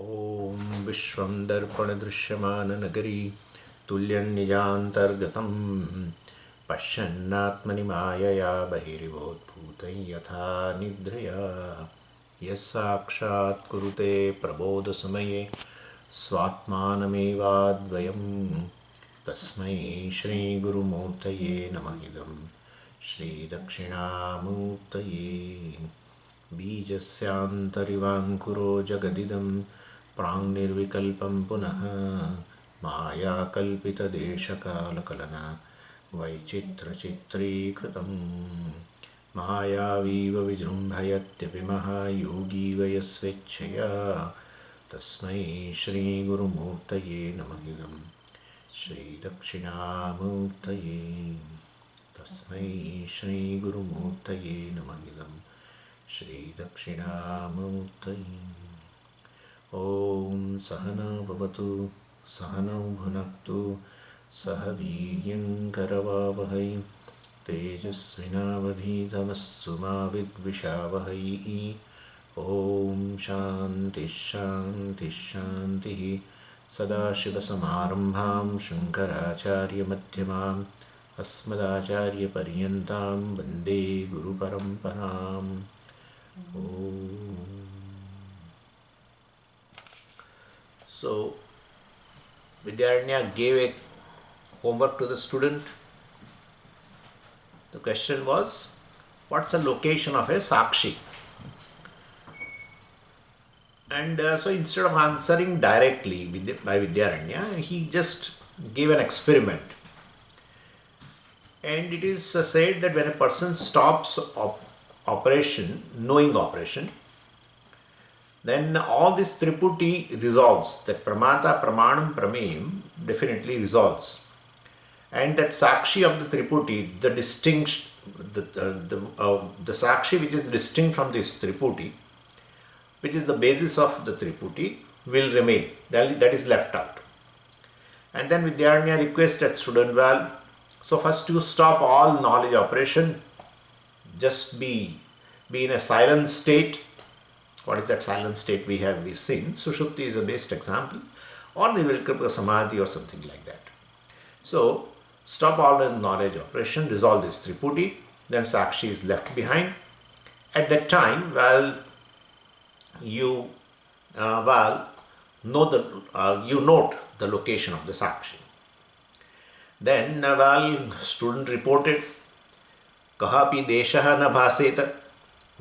ॐ विश्वं दर्पणदृश्यमाननगरी तुल्यं निजान्तर्गतं पश्यन्नात्मनि मायया बहिर्भूतं यथा निद्रया यः साक्षात् कुरुते प्रबोधसमये स्वात्मानमेवाद्वयं तस्मै श्रीगुरुमूर्तये नमः इदं श्रीदक्षिणामूर्तये बीजस्यान्तरिवाङ्कुरो जगदिदं प्राङ्निर्विकल्पं पुनः मायाकल्पितदेशकालकलना वैचित्रचित्रीकृतं मायावीव विजृम्भयत्यपि महायोगीव यस्वेच्छया तस्मै श्रीगुरुमूर्तये नमः इदं श्रीदक्षिणामूर्तये तस्मै श्रीगुरुमूर्तये नमः इदं श्रीदक्षिणामूर्तये। ॐ सहना भवतु सहनौ भुनक्तु सह वीर्यङ्करवावहै तेजस्विनावधीतमस्तु मा विद्विषावहै। ॐ शान्तिः शान्तिः शान्तिः। सदाशिवसमारम्भां शङ्कराचार्यमध्यमाम् अस्मदाचार्यपर्यन्तां वन्दे गुरुपरम्पराम्। So, Vidyaranya gave a homework to the student. The question was, what's the location of a Sakshi? And so instead of answering directly by Vidyaranya, he just gave an experiment. And it is said that when a person stops operation, knowing operation, then all this Triputi resolves, that Pramata, Pramanam, Prameyam definitely resolves. And that Sakshi of the Triputi, the Sakshi which is distinct from this Triputi, which is the basis of the Triputi, will remain. That is left out. And then Vidyaranya requests that student, well, so first you stop all knowledge operation, just be in a silent state. What is that silent state we've seen? Sushupti is the best example, or Nirvikalpa Samadhi or something like that. So stop all the knowledge operation, resolve this Triputi, then Sakshi is left behind. At that time, you note the location of the Sakshi. Then, student reported, Kahapi deshaha na bhaseta.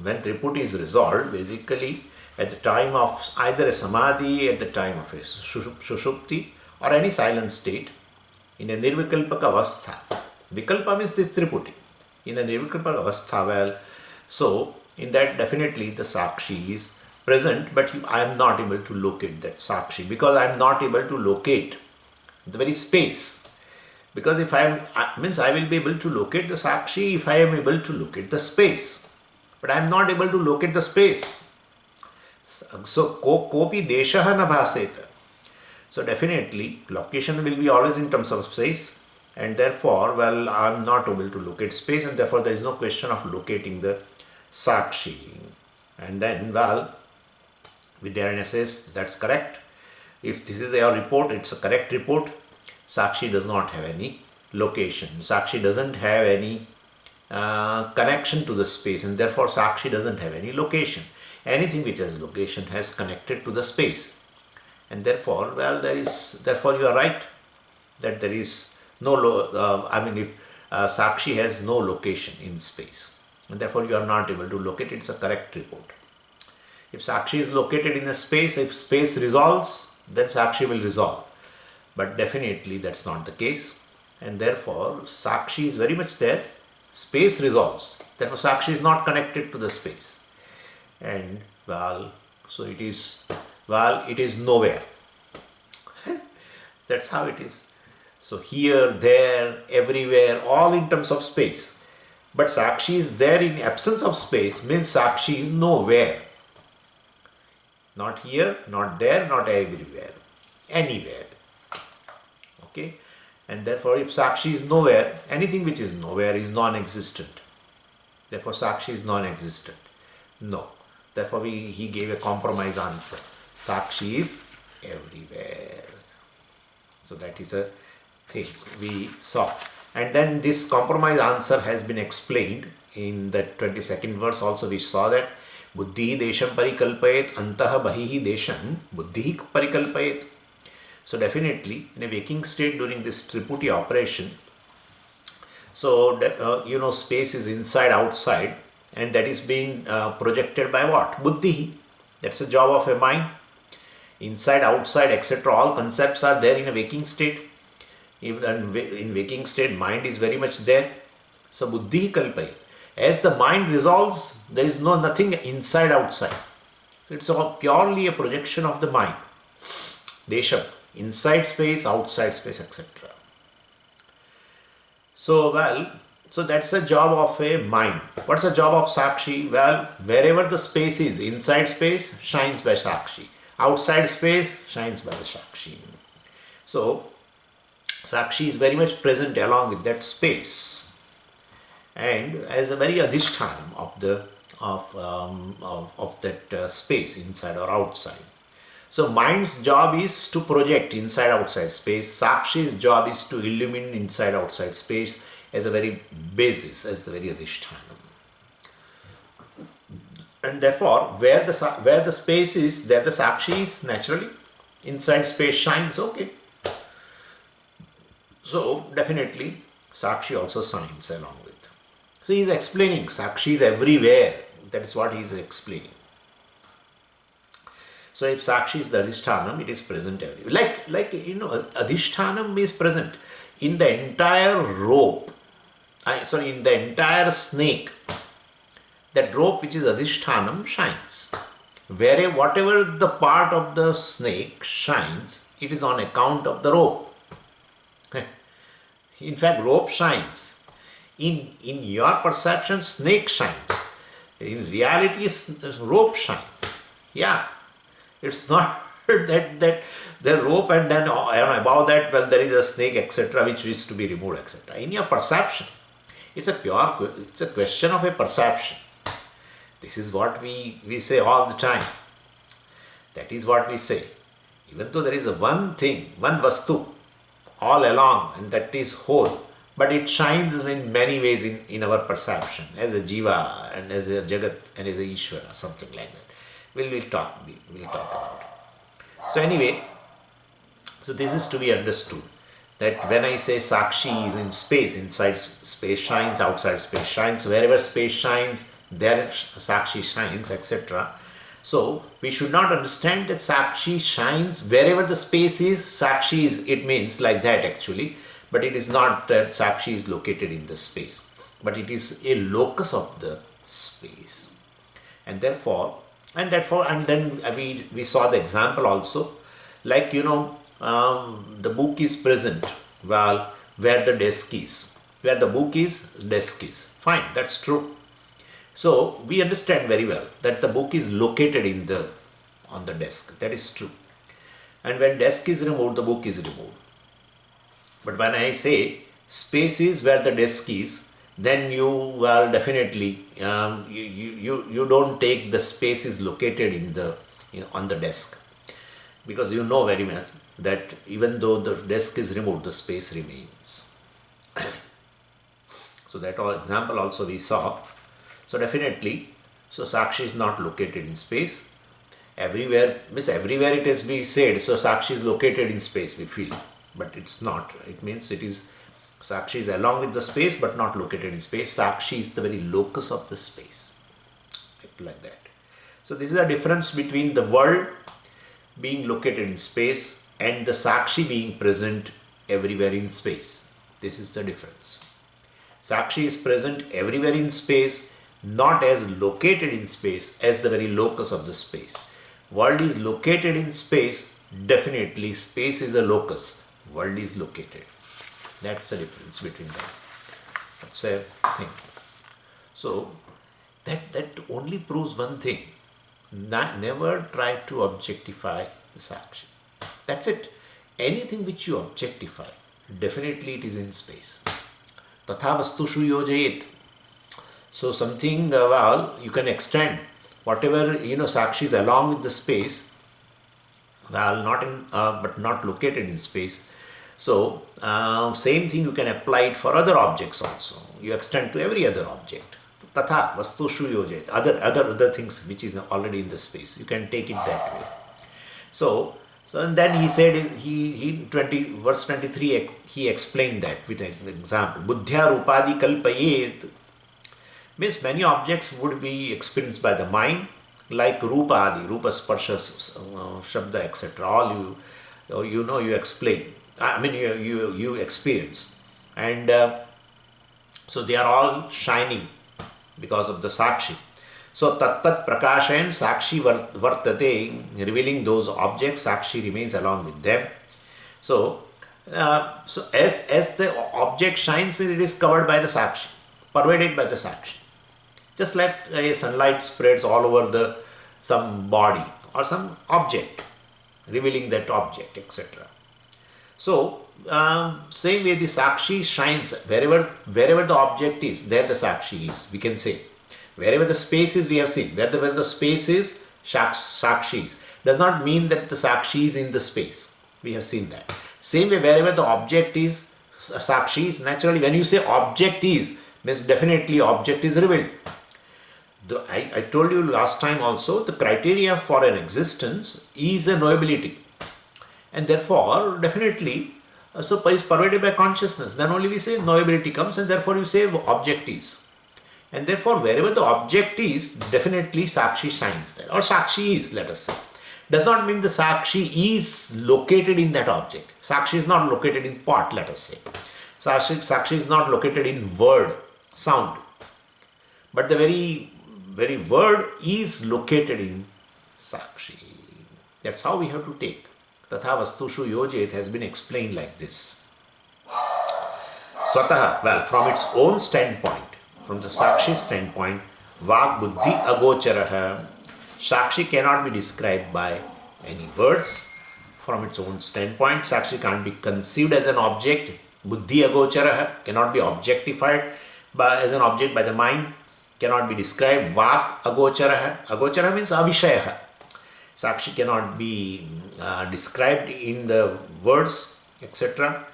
When Triputi is resolved, basically at the time of either a Samadhi, at the time of a Sushupti, or any silent state, in a Nirvikalpaka Avastha. Vikalpa means this Triputi. In a Nirvikalpaka Avastha, so in that definitely the Sakshi is present, but I am not able to locate that Sakshi because I am not able to locate the very space. Because if I will be able to locate the Sakshi if I am able to locate the space. But I am not able to locate the space. So, kopi deshaha na bhaseta. So definitely location will be always in terms of space, and therefore, I am not able to locate space, and therefore there is no question of locating the Sakshi. And then, Vidyaranya says that's correct. If this is your report, it's a correct report. Sakshi does not have any location. Sakshi doesn't have any connection to the space, and therefore Sakshi doesn't have any location. Anything which has location has connected to the space, and therefore, therefore you are right that there is no Sakshi has no location in space, and therefore you are not able to locate it. It's a correct report. If Sakshi is located in a space, if space resolves, then Sakshi will resolve. But definitely that's not the case, and therefore Sakshi is very much there. Space resolves. Therefore Sakshi is not connected to the space. And so it is nowhere. That's how it is. So here, there, everywhere, all in terms of space. But Sakshi is there in absence of space means Sakshi is nowhere. Not here, not there, not everywhere. Anywhere. Okay? And therefore, if Sakshi is nowhere, anything which is nowhere is non-existent. Therefore, Sakshi is non-existent. No. Therefore, he gave a compromise answer. Sakshi is everywhere. So that is a thing we saw. And then this compromise answer has been explained in the 22nd verse also. We saw that buddhi desham parikalpayet antah bahihi desham buddhi parikalpayet. So definitely in a waking state during this triputi operation, so space is inside outside, and that is being projected by what? Buddhi. That's the job of a mind. Inside, outside, etc. All concepts are there in a waking state. Even in waking state, mind is very much there. So buddhi kalpai. As the mind resolves, there is nothing inside, outside. So it's all purely a projection of the mind. Desham, inside space, outside space, etc. So that's the job of a mind. What's the job of Sakshi? Well, wherever the space is, inside space shines by Sakshi. Outside space shines by the Sakshi. So Sakshi is very much present along with that space, and as a very adhishthanam of that space, inside or outside. So mind's job is to project inside outside space. Sakshi's job is to illumine inside outside space as a very basis, as the very adhishthanam. And therefore, where the space is, there the Sakshi is naturally. Inside space shines, okay. So definitely Sakshi also shines along with. So he is explaining Sakshi is everywhere. That is what he is explaining. So if Sakshi is the adhishthanam, it is present everywhere. Adhishthanam is present in the entire rope. In the entire snake. That rope which is adhishthanam shines. Whatever the part of the snake shines, it is on account of the rope. In fact, rope shines. In your perception, snake shines. In reality, rope shines. Yeah. It's not that the rope and then above that, there is a snake, etc., which is to be removed, etc. In your perception, it's a question of a perception. This is what we say all the time. That is what we say. Even though there is one thing, one vastu, all along, and that is whole, but it shines in many ways in our perception, as a jiva and as a jagat and as a Ishvara, something like that. We'll talk about it. So anyway, so this is to be understood, that when I say Sakshi is in space, inside space shines, outside space shines, wherever space shines, there Sakshi shines, etc. So we should not understand that Sakshi shines wherever the space is, Sakshi is, it means like that actually, but it is not that Sakshi is located in the space, but it is a locus of the space. And then we saw the example also, like the book is present, where the desk is. Where the book is, desk is. Fine, that's true. So we understand very well that the book is located on the desk. That is true. And when desk is removed, the book is removed. But when I say space is where the desk is, then you will definitely you don't take the space is located on the desk, because you know very well that even though the desk is removed, the space remains. So that example also we saw. So definitely, so Sakshi is not located in space. Everywhere it is be said, so Sakshi is located in space, we feel, but it's not. It means Sakshi is along with the space but not located in space. Sakshi is the very locus of the space, like that. So this is the difference between the world being located in space and the Sakshi being present everywhere in space. This is the difference. Sakshi is present everywhere in space, not as located in space, as the very locus of the space. World is located in space, definitely space is a locus, world is located. That's the difference between them. That's a thing. So that only proves one thing. Never try to objectify the Sakshi. That's it. Anything which you objectify, definitely it is in space. Tatha vastushu yojayet. So something, you can extend whatever, Sakshi is along with the space, well, not in, but not located in space. So, same thing you can apply it for other objects also. You extend to every other object. Tatha vastushu yojet. Other things which is already in the space. You can take it that way. So and then he said he 20 verse 23 he explained that with an example. Buddhya rupadi kalpayet means many objects would be experienced by the mind, like rupa adi, rupa sparsha, shabda, etc. All you explain. I mean you experience, and so they are all shining because of the sakshi. So tattat prakashayan sakshi vartate, revealing those objects, sakshi remains along with them. So as the object shines, it is covered by the sakshi, pervaded by the sakshi. Just like a sunlight spreads all over some body or some object, revealing that object, etc. So same way the sakshi shines wherever the object is, there the sakshi is. We can say wherever the space is, we have seen where the space is, sakshi is. Does not mean that the sakshi is in the space. We have seen that. Same way wherever the object is, sakshi is. Naturally, when you say object is, means definitely object is revealed. I told you last time also, the criteria for an existence is a knowability, and therefore definitely so is pervaded by consciousness. Then only we say knowability comes, and therefore you say object is, and therefore wherever the object is, definitely sakshi shines there, or sakshi is, let us say. Does not mean the sakshi is located in that object. Sakshi is not located in pot, let us say. Sakshi is not located in word, sound, but the very word is located in sakshi. That's how we have to take. Tatha vastushu yojet has been explained like this. Swataha, well, from its own standpoint, from the sakshi standpoint, vak buddhi agocharaha, sakshi cannot be described by any words. From its own standpoint, sakshi can't be conceived as an object. Buddhi agocharaha, cannot be objectified as an object by the mind, cannot be described. Vak agocharaha, agocharaha means avishayaha. Sakshi cannot be described in the words, etc.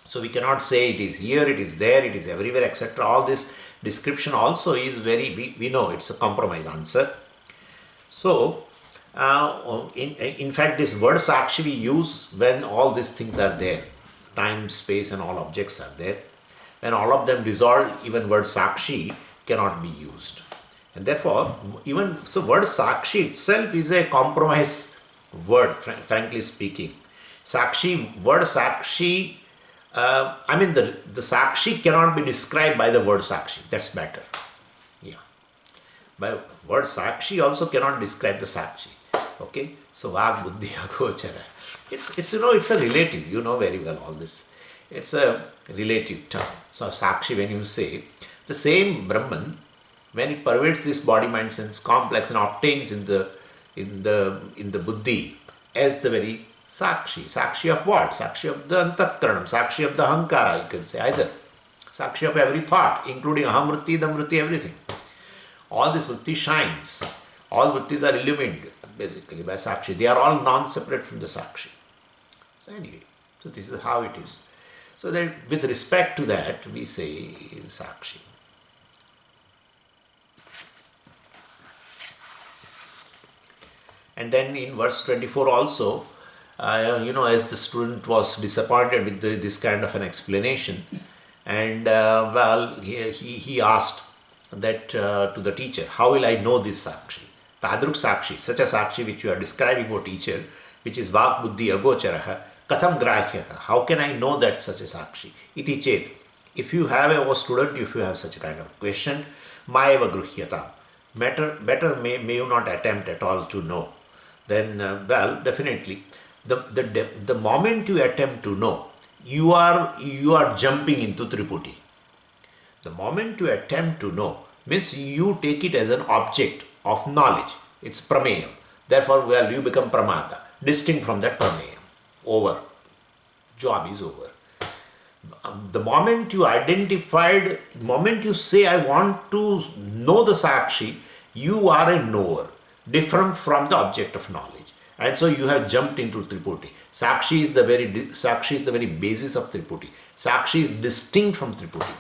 So we cannot say it is here, it is there, it is everywhere, etc. All this description also is we know it's a compromise answer. So in fact, this word sakshi we use when all these things are there. Time, space and all objects are there. When all of them dissolve, even word sakshi cannot be used. And therefore, word sakshi itself is a compromise word, frankly speaking. Word sakshi, the sakshi cannot be described by the word sakshi. That's better. Yeah. By word sakshi also cannot describe the sakshi. Okay. So, vak buddhi agochara. It's a relative. You know very well all this. It's a relative term. So, sakshi, when you say the same Brahman, when it pervades this body, mind, sense complex and obtains in the buddhi as the very sakshi. Sakshi of what? Sakshi of the antakaranam, sakshi of the hankara, you can say either. Sakshi of every thought, including ahamvritti, idamvritti, everything. All this vritti shines. All vrittis are illumined basically by sakshi. They are all non-separate from the sakshi. So anyway, so this is how it is. So that with respect to that, we say sakshi. And then in verse 24 also, as the student was disappointed with this kind of an explanation, and he asked that to the teacher, how will I know this sakshi? Tadruk sakshi, such a sakshi which you are describing, O teacher, which is vak buddhi agocharaha, katham grahyaha, how can I know that such a sakshi? Iti chet, if you have a student, if you have such a kind of question, maeva gruhyatam, better may you not attempt at all to know. Then definitely the moment you attempt to know, you are jumping into Triputi. The moment you attempt to know means you take it as an object of knowledge. It's prameya. Therefore, you become pramata, distinct from that prameya. Over. Job is over. The moment you say, I want to know the sakshi, you are a knower, different from the object of knowledge. And so you have jumped into Tripurti. Sakshi is the very basis of Tripurti. Sakshi is distinct from Tripurti.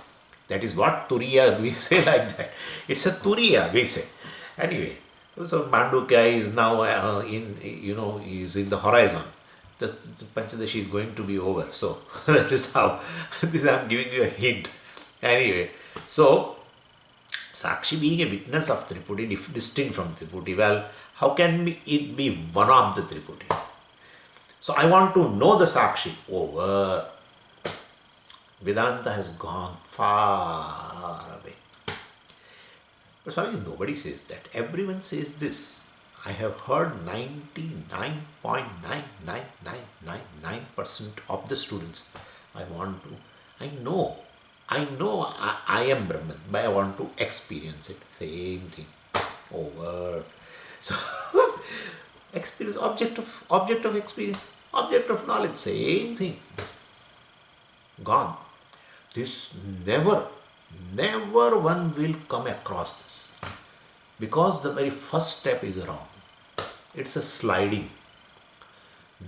That is what Turiya we say like that. It's a Turiya we say. Anyway, so Mandukya is now is in the horizon. The Panchadashi is going to be over. So that is how this I am giving you a hint. Anyway, so Sakshi being a witness of Tripurti, distinct from Tripurti, well, how can it be one of the Tripurti? So I want to know the Sakshi. Over. Vedanta has gone far away. But Swami, nobody says that. Everyone says this. I have heard 99.99999% of the students. I know I am Brahman, but I want to experience it. Same thing. Over. So, experience, object of experience, object of knowledge, same thing. Gone. This never one will come across this. Because the very first step is wrong. It's a sliding.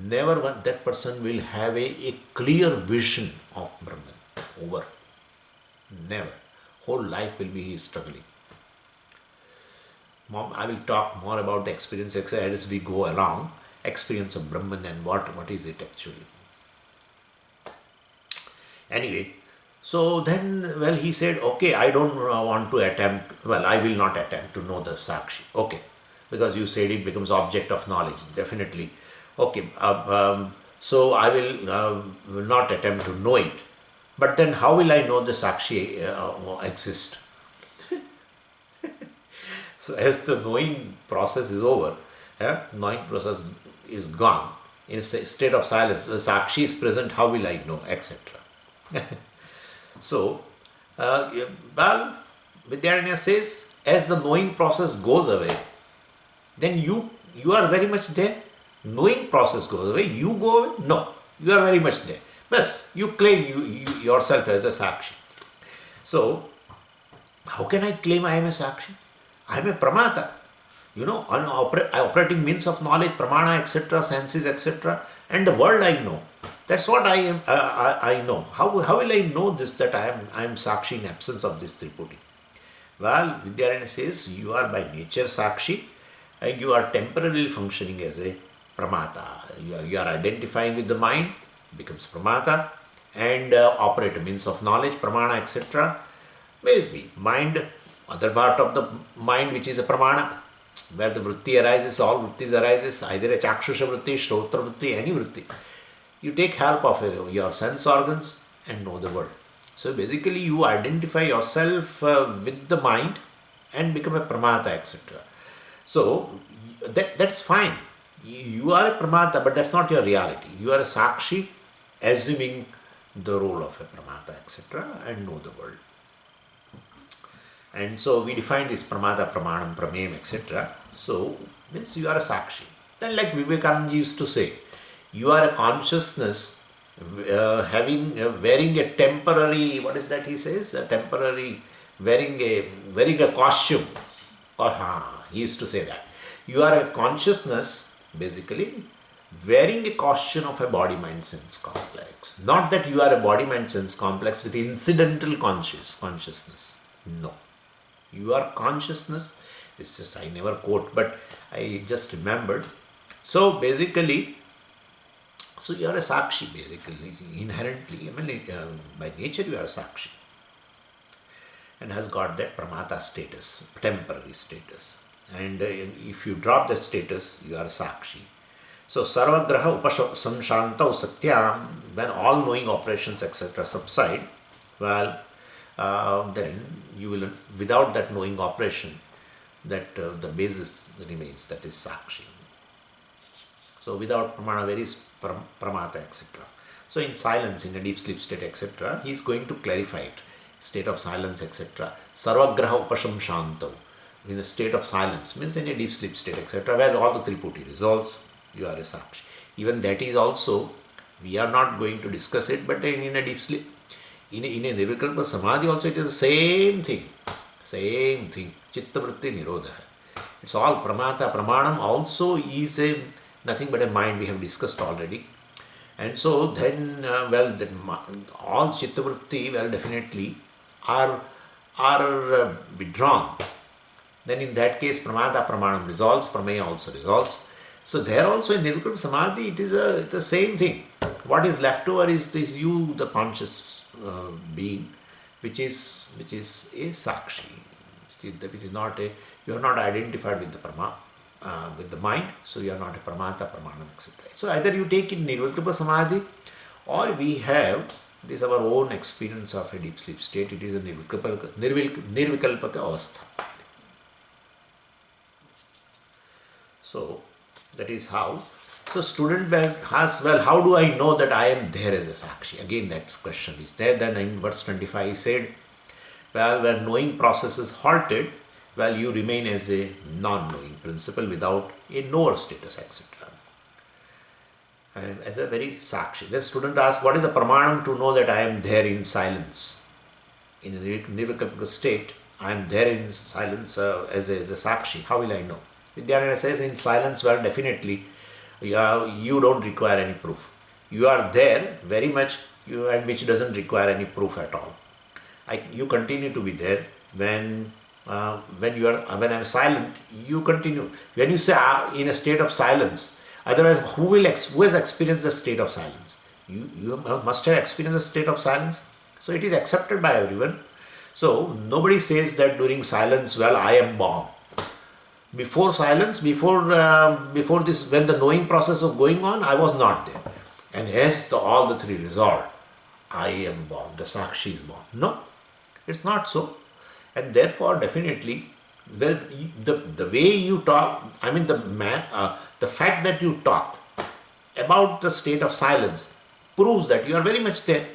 Never one that person will have a clear vision of Brahman. Over. Never. Whole life will be struggling. Mom, I will talk more about the experience as we go along. Experience of Brahman and what is it actually. Anyway, so then, well, he said, okay, I don't want to attempt, well, I will not attempt to know the Sakshi. Okay, because you said it becomes object of knowledge, definitely. Okay, so I will not attempt to know it. But then how will I know the Sakshi exists? So as the knowing process is over, knowing process is gone, in a state of silence, the Sakshi is present, how will I know, etc. So, well, Vidyaranya says, as the knowing process goes away, then you are very much there. Knowing process goes away, you go away? No, you are very much there. Yes, you claim you yourself as a Sakshi. So, how can I claim I am a Sakshi? I am a Pramata. Operating means of knowledge, Pramana, etc., senses, etc., and the world I know. That's what I am. I know. How will I know this, that I am Sakshi in absence of this Tripurti? Well, Vidyaranya says you are by nature Sakshi and you are temporarily functioning as a Pramata. You are identifying with the mind, becomes Pramata, and operate means of knowledge, Pramana, etc. Maybe mind, other part of the mind which is a Pramana, where the vritti arises, all vrittis arises, either a Chakshusha vritti, Shrotra vritti, any vritti. You take help of your sense organs and know the world. So basically you identify yourself with the mind and become a Pramata, etc. So that's fine. You are a Pramata, but that's not your reality. You are a Sakshi assuming the role of a Pramata, etc. and know the world. And so we define this Pramata, Pramanam, Pramem, etc. So means you are a Sakshi. Then like Vivekananda used to say, you are a consciousness wearing a temporary, what is that he says? A temporary, wearing a costume. He used to say that. You are a consciousness, basically, wearing a costume of a body-mind-sense complex. Not that you are a body-mind-sense complex with incidental consciousness. No. You are consciousness. This is, I never quote, but I just remembered. So basically, so you are a Sakshi basically, inherently, by nature you are a Sakshi and has got that Pramata status, temporary status. And if you drop the status, you are a Sakshi. So Sarvagraha Upasamshantau Satyam, when all knowing operations etc. subside, well, then you will, without that knowing operation, that the basis remains, that is Sakshi. So without Pramana, where is Pramata, etc. So in silence, in a deep sleep state, etc., he is going to clarify it. State of silence, etc. Sarvagraha Upashamshantav. In a state of silence, means in a deep sleep state, etc., where all the Tripurti resolves, you are a Sakshi. Even that is also, we are not going to discuss it, but in a deep sleep, in a Nirvikalpa Samadhi also it is the same thing. Chitta Vritti Nirodha. It's all Pramata. Pramanam also is a nothing but a mind, we have discussed already. And so then, all chittavritti, definitely are withdrawn. Then in that case, pramada pramanam resolves, prameya also resolves. So there also in nirvikalpa samadhi, it is the same thing. What is left over is this you, the conscious being, which is a sakshi, which is not a, you are not identified with the with the mind, so you are not a pramata, pramanam, etc. So either you take in nirvikalpa samadhi, or we have this our own experience of a deep sleep state. It is a nirvikalpaka avastha. So that is how. So student asks, well, how do I know that I am there as a sakshi? Again, that question is there. Then in verse 25 he said, well, when knowing process is halted, well, you remain as a non-knowing principle without a knower status, etc. And as a very sakshi. The student asks, what is the pramanam to know that I am there in silence? In a nirvikalpika state, I am there in silence as a sakshi. How will I know? Vidyananda says, in silence, well, definitely, you don't require any proof. You are there very much, and which doesn't require any proof at all. You continue to be there when I'm silent. You continue. When you say in a state of silence, otherwise, who has experienced the state of silence? You must have experienced the state of silence. So it is accepted by everyone. So nobody says that during silence, well, I am born. Before silence, before this, when the knowing process was going on, I was not there. And as all the three resolved, I am born, the sakshi is born. No, it's not so. And therefore, definitely, well, the way you talk, I mean, the fact that you talk about the state of silence proves that you are very much there.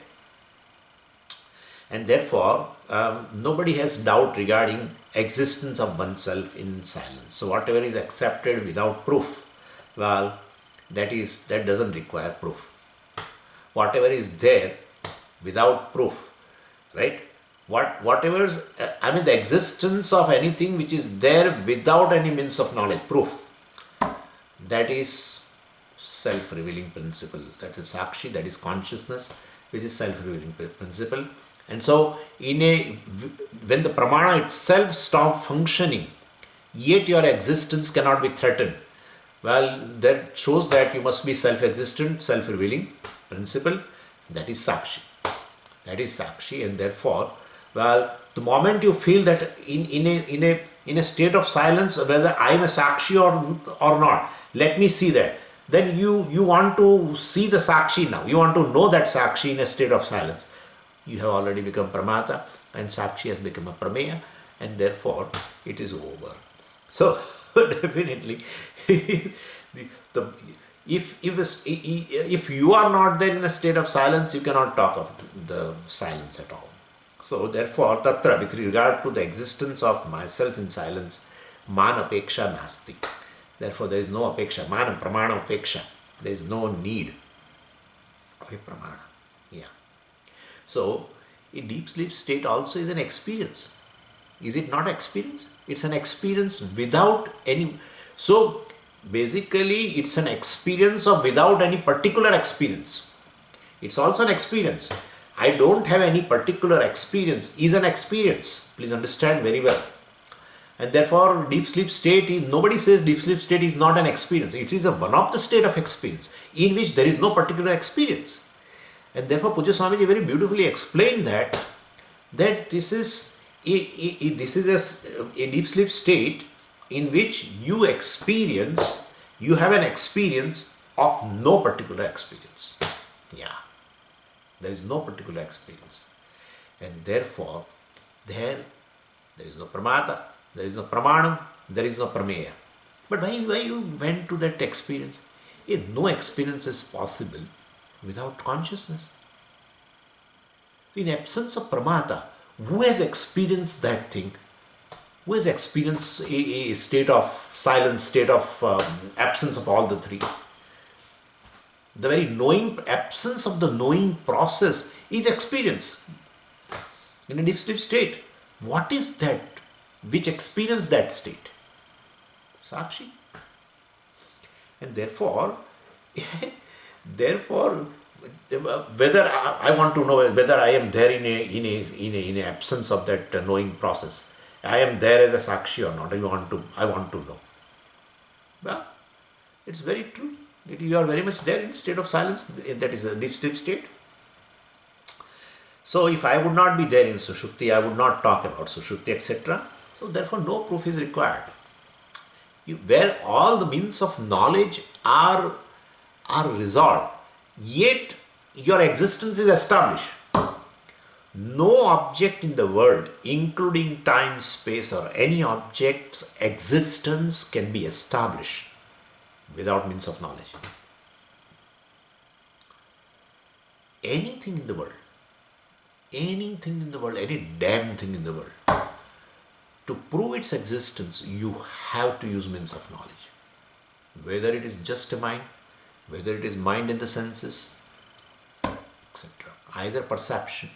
And therefore, nobody has doubt regarding existence of oneself in silence. So whatever is accepted without proof, well, that doesn't require proof. Whatever is there without proof, right? Whatever's, the existence of anything which is there without any means of knowledge, proof, that is self-revealing principle. That is sakshi, that is consciousness, which is self-revealing principle. And so, when the pramana itself stops functioning, yet your existence cannot be threatened. Well, that shows that you must be self-existent, self-revealing principle. That is sakshi. That is sakshi, and therefore, well, the moment you feel that in a state of silence, whether I am a sakshi or not, let me see that. Then you want to see the sakshi now. You want to know that sakshi in a state of silence. You have already become pramata, and sakshi has become a prameya, and therefore it is over. So definitely, if you are not there in a state of silence, you cannot talk of the silence at all. So therefore, tatra, with regard to the existence of myself in silence, man apeksha nasti. Therefore, there is no apeksha. Man pramana apeksha. There is no need of a pramana. Yeah. So, a deep sleep state also is an experience. Is it not experience? It's an experience without any. So, basically, it's an experience of without any particular experience. It's also an experience. I don't have any particular experience is an experience. Please understand very well. And therefore, deep sleep state is, nobody says deep sleep state is not an experience. It is one of the state of experience in which there is no particular experience. And therefore, Pujya Swamiji very beautifully explained that this is a deep sleep state in which you have an experience of no particular experience. Yeah. There is no particular experience. And therefore, there is no pramata, there is no pramanam, there is no prameya. But why you went to that experience? No experience is possible without consciousness. In absence of pramata, who has experienced that thing? Who has experienced a state of silence, state of absence of all the three? The very absence of the knowing process is experience. In a deep sleep state, what is that which experienced that state? Sakshi. And therefore, whether I want to know whether I am there in a absence of that knowing process, I am there as a sakshi or not. I want to know. Well, it's very true. You are very much there in state of silence. That is a deep sleep state. So if I would not be there in Sushupti, I would not talk about Sushupti, etc. So therefore, no proof is required. Where all the means of knowledge are resolved, yet your existence is established. No object in the world, including time, space, or any object's existence can be established without means of knowledge. Anything in the world, any damn thing in the world, to prove its existence, you have to use means of knowledge. Whether it is just a mind, whether it is mind in the senses, etc. Either perception,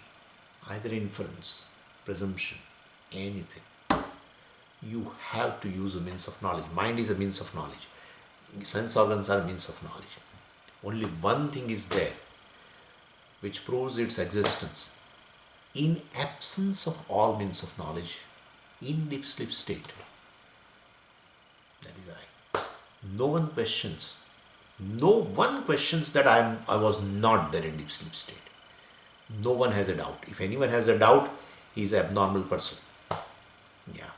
either inference, presumption, anything. You have to use a means of knowledge. Mind is a means of knowledge. Sense organs are means of knowledge. Only one thing is there which proves its existence. In absence of all means of knowledge, in deep sleep state, that is I. No one questions that I was not there in deep sleep state. No one has a doubt. If anyone has a doubt, he is an abnormal person. Yeah.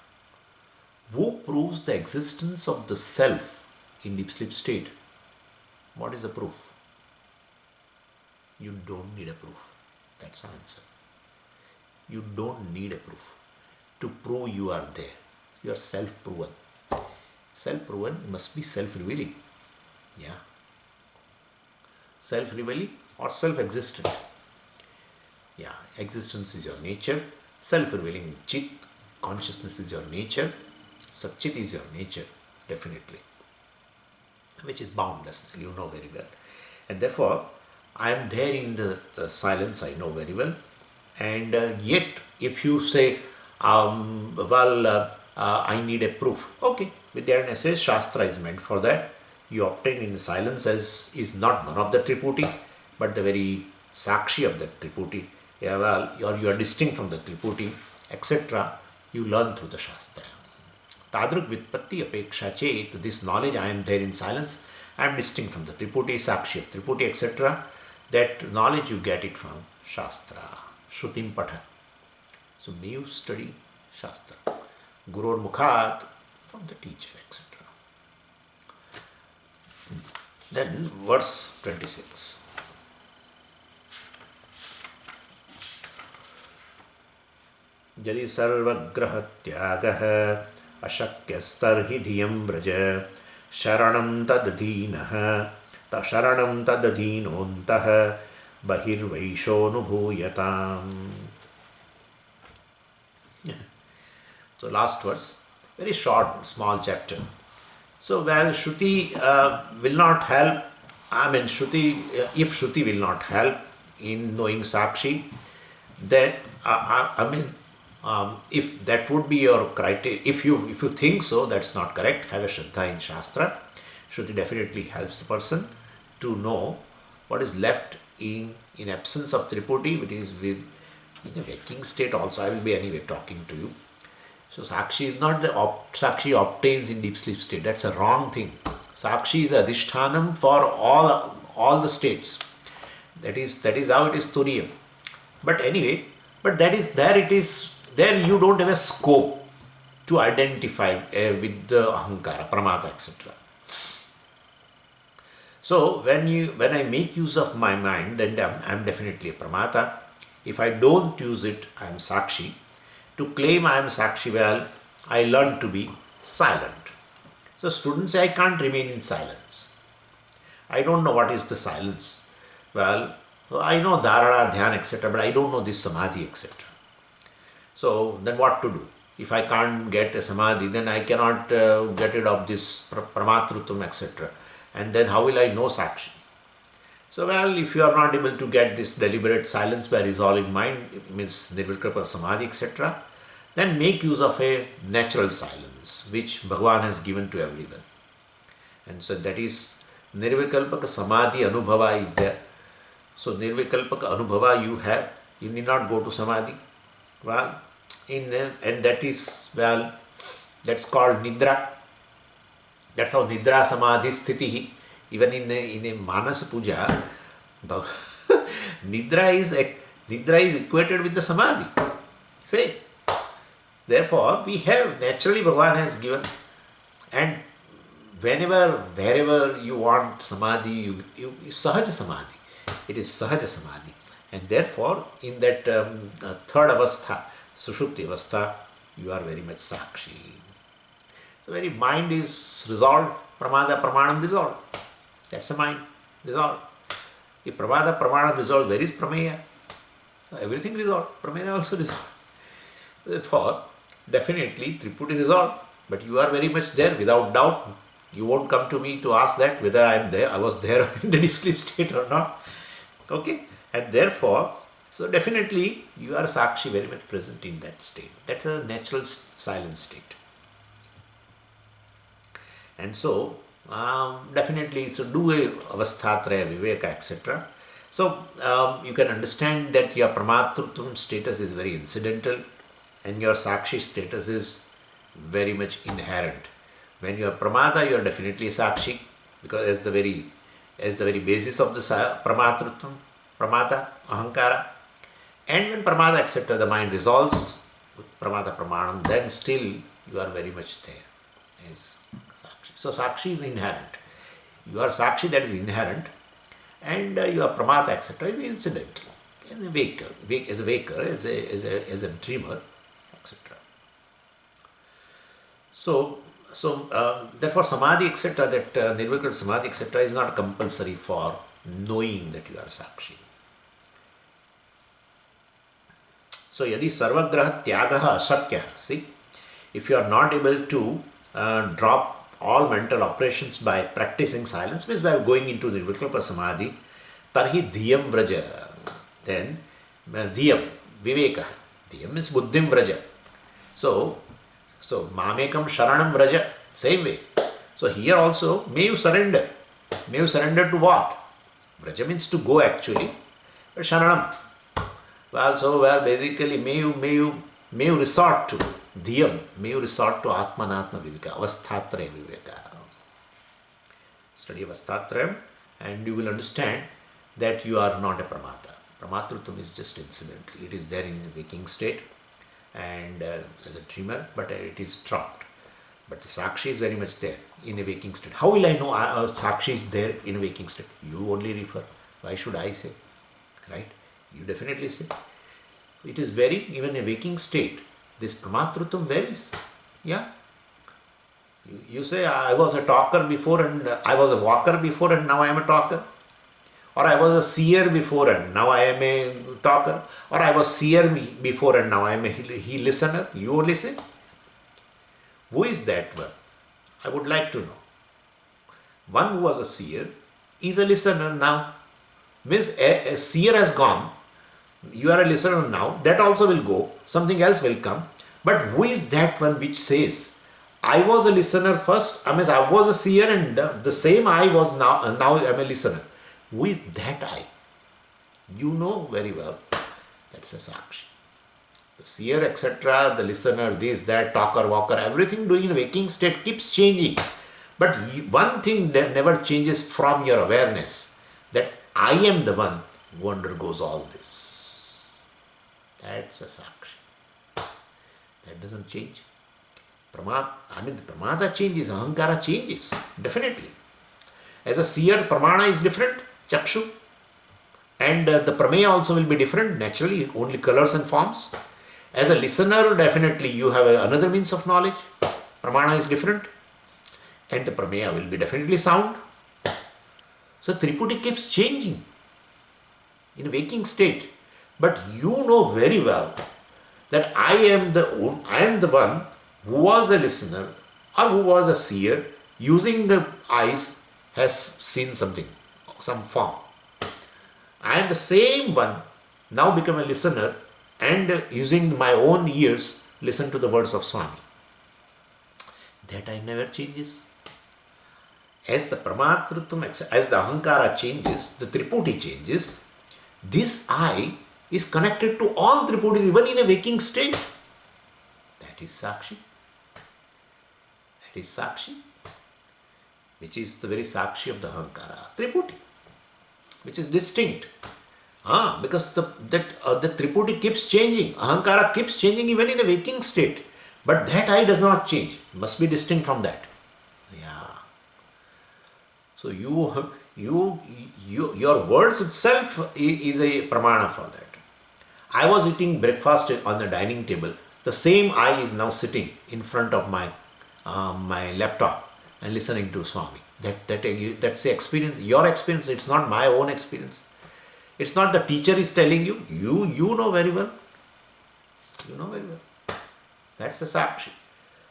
Who proves the existence of the self in deep sleep state? What is the proof? You don't need a proof. That's the answer. You don't need a proof to prove you are there. You are self-proven. Self-proven must be self-revealing. Yeah. Self-revealing or self-existent. Yeah. Existence is your nature. Self-revealing Chit, consciousness is your nature. Satchit is your nature, definitely. Which is boundless, you know very well. And therefore, I am there in the silence, I know very well. And yet, if you say, I need a proof. Okay, Vidyanaya says Shastra is meant for that. You obtain in silence as is not one of the Triputi, but the very Sakshi of the Triputi. Yeah, you are distinct from the Triputi, etc. You learn through the Shastra. Tadruk Vitpatti Apeksha Chet, this knowledge, I am there in silence, I am distinct from the Triputi, Sakshi of Triputi, etc. That knowledge you get it from Shastra. Shrutim Patha. So may you study Shastra. Gurur Mukhat, from the teacher, etc. Then verse 26. Yadi sarvagraha tyagah ashakyaster dhiyam braja sharanam tadadhinah sharanam tadadhinontah bahirvaishonubhuyatam. So last verse, very short, small chapter. So while Shruti will not help, if Shruti will not help in knowing Sakshi, then if that would be your criteria, if you think so, that's not correct. Have a Shraddha in Shastra. Shruti definitely helps the person to know what is left in absence of Triputi, which is in a waking state also. I will be anyway talking to you. So Sakshi is not the Sakshi obtains in deep sleep state. That's a wrong thing. Sakshi is Adhishthanam for all the states. That is how it is Turiyam. But anyway, there you don't have a scope to identify with the Ahankara, Pramata, etc. So when I make use of my mind, then I am definitely a Pramata. If I don't use it, I am Sakshi. To claim I am Sakshi, well, I learn to be silent. So students say, I can't remain in silence. I don't know what is the silence. Well, I know Dharana, Dhyan, etc., but I don't know this Samadhi, etc. So then what to do? If I can't get a Samadhi, then I cannot get rid of this Pramatrutvam, etc. And then how will I know Sakshi? So, well, if you are not able to get this deliberate silence by resolving mind, it means Nirvikalpa Samadhi, etc., then make use of a natural silence, which Bhagavan has given to everyone. And so that is Nirvikalpaka Samadhi Anubhava is there. So Nirvikalpaka Anubhava you have, you need not go to Samadhi. Well, and that is, well, that's called Nidra. That's how Nidra Samadhi Sthiti. Even in a Manas Puja, the Nidra is equated with the Samadhi. See? Therefore, we have, naturally Bhagavan has given, and wherever you want Samadhi, you Sahaja Samadhi. It is Sahaja Samadhi. And therefore, in that third avastha, Sushupti avastha, you are very much Sakshi. So, very mind is resolved, Pramada Pramanam resolved. That's the mind, resolved. If Pramada Pramanam resolved, where is Prameya? So, everything resolved, Prameya also resolved. Therefore, definitely Tripuri resolved, but you are very much there without doubt. You won't come to me to ask that whether I am there, I was there in the deep sleep state or not. Okay? And therefore, so definitely you are Sakshi very much present in that state. That's a natural silent state. And so, definitely, so do a avasthatraya, viveka, etc. So, you can understand that your Pramatrutvam status is very incidental and your Sakshi status is very much inherent. When you are Pramada, you are definitely Sakshi, because as the very basis of the Pramatrutvam, Pramata, Ahankara. And when Pramada, etc., the mind resolves with Pramada Pramanam, then still you are very much there as Sakshi. So Sakshi is inherent. You are Sakshi, that is inherent, and your Pramata, etc., is incidental. As a waker, as a dreamer, etc. So therefore Samadhi, etc., that Nirvikalpa Samadhi, etc., is not compulsory for knowing that you are Sakshi. So yadi sarvagraha tyagaha ashakyah, see, if you are not able to drop all mental operations by practicing silence, means by going into Nirvikalpa Samadhi, tarhi dhyam vraja, then dhyam, viveka, dhyam means buddhim vraja. So mamekam sharanam vraja, same way. So here also, may you surrender. May you surrender to what? Vraja means to go actually, but sharanam. Well, basically, may you resort to dhyam, may you resort to atmanatma viveka, avasthatraya viveka. Study avasthatrayam and you will understand that you are not a pramata. Pramatrutvam is just incidental. It is there in the waking state and as a dreamer, but it is dropped. But the Sakshi is very much there in a waking state. How will I know Sakshi is there in a waking state? You only refer. Why should I say? Right? You definitely say. It is very, even a waking state, this Pramatrutvam varies. Yeah. You say, I was a talker before and I was a walker before and now I am a talker. Or I was a seer before and now I am a talker. Or I was seer before and now I am a he listener. You only say. Who is that one? I would like to know. One who was a seer is a listener now. Means a seer has gone. You are a listener now. That also will go. Something else will come. But who is that one which says, I was a listener first. I was a seer and the same I was now I am a listener. Who is that I? You know very well. That's a Sakshi. The seer, etc., the listener, this, that, talker, walker, everything doing in waking state keeps changing. But one thing that never changes from your awareness, that I am the one who undergoes all this. That's a Sakshi. That doesn't change. The Pramada changes, Ahankara changes, definitely. As a seer, Pramana is different, Chakshu. And the Prameya also will be different, naturally, only colors and forms. As a listener, definitely you have another means of knowledge. Pramana is different. And the Prameya will be definitely sound. So Tripudi keeps changing in a waking state. But you know very well that I am the one who was a listener or who was a seer, using the eyes has seen something, some form. I am the same one, now become a listener and using my own ears listen to the words of Swami. That I never changes. As the Pramatritvam, as the Ahankara changes, the Triputi changes, this I is connected to all Triputis even in a waking state. That is Sakshi. That is Sakshi, which is the very Sakshi of the Ahankara, Triputi, which is distinct. Because the Triputi keeps changing, Ahankara keeps changing even in a waking state. But that I does not change, must be distinct from that. Yeah. So your words itself is a pramana for that. I was eating breakfast on the dining table. The same I is now sitting in front of my laptop and listening to Swami. That's the experience, your experience. It's not my own experience. It's not the teacher is telling you. You know very well. You know very well. That's the Sakshi.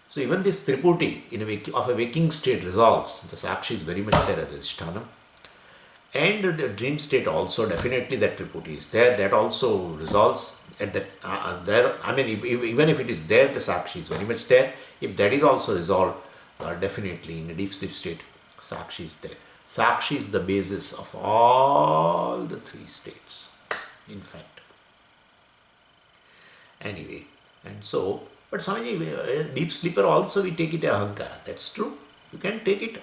So even this Triputi of a waking state resolves. The Sakshi is very much there as Adhisthana. And the dream state also, definitely that Triputi is there. That also resolves at that there. I mean, even if it is there, the Sakshi is very much there. If that is also resolved, definitely in a deep sleep state, Sakshi is there. Sakshi is the basis of all the three states, in fact. Anyway, and so, but Swamiji, deep sleeper also we take it a Ahankara. That's true. You can take it.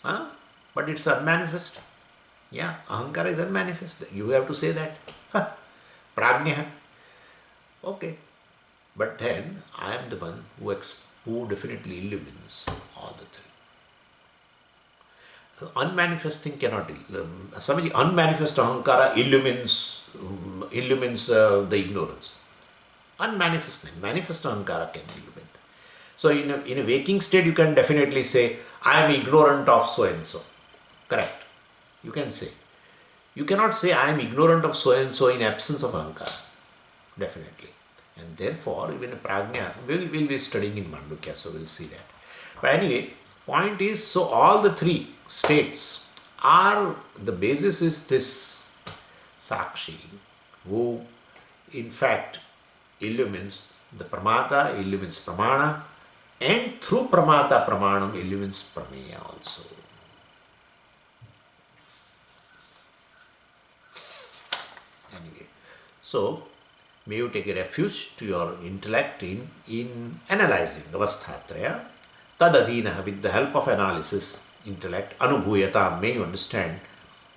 But it's unmanifest. Yeah, Ahankara is unmanifest. You have to say that. Prajna. Okay. But then I am the one who definitely illumines all the three. Unmanifest thing cannot. Swamiji, unmanifest Ahankara illumines the ignorance. Unmanifest, manifest Ahankara can illumine. So in a waking state, you can definitely say, I am ignorant of so and so. Correct. You can say. You cannot say, I am ignorant of so and so in absence of Ahankara. Definitely. And therefore, even a Prajna, we'll be studying in Mandukya, so we'll see that. But anyway, point is, so all the three states are, the basis is this Sakshi, who in fact illumines the Pramata, illumines Pramana, and through Pramata Pramanam illumines Prameya also. Anyway, so may you take a refuge to your intellect in analyzing Avasthatraya. Tadadhina, with the help of analysis, intellect, Anubhuyata, may you understand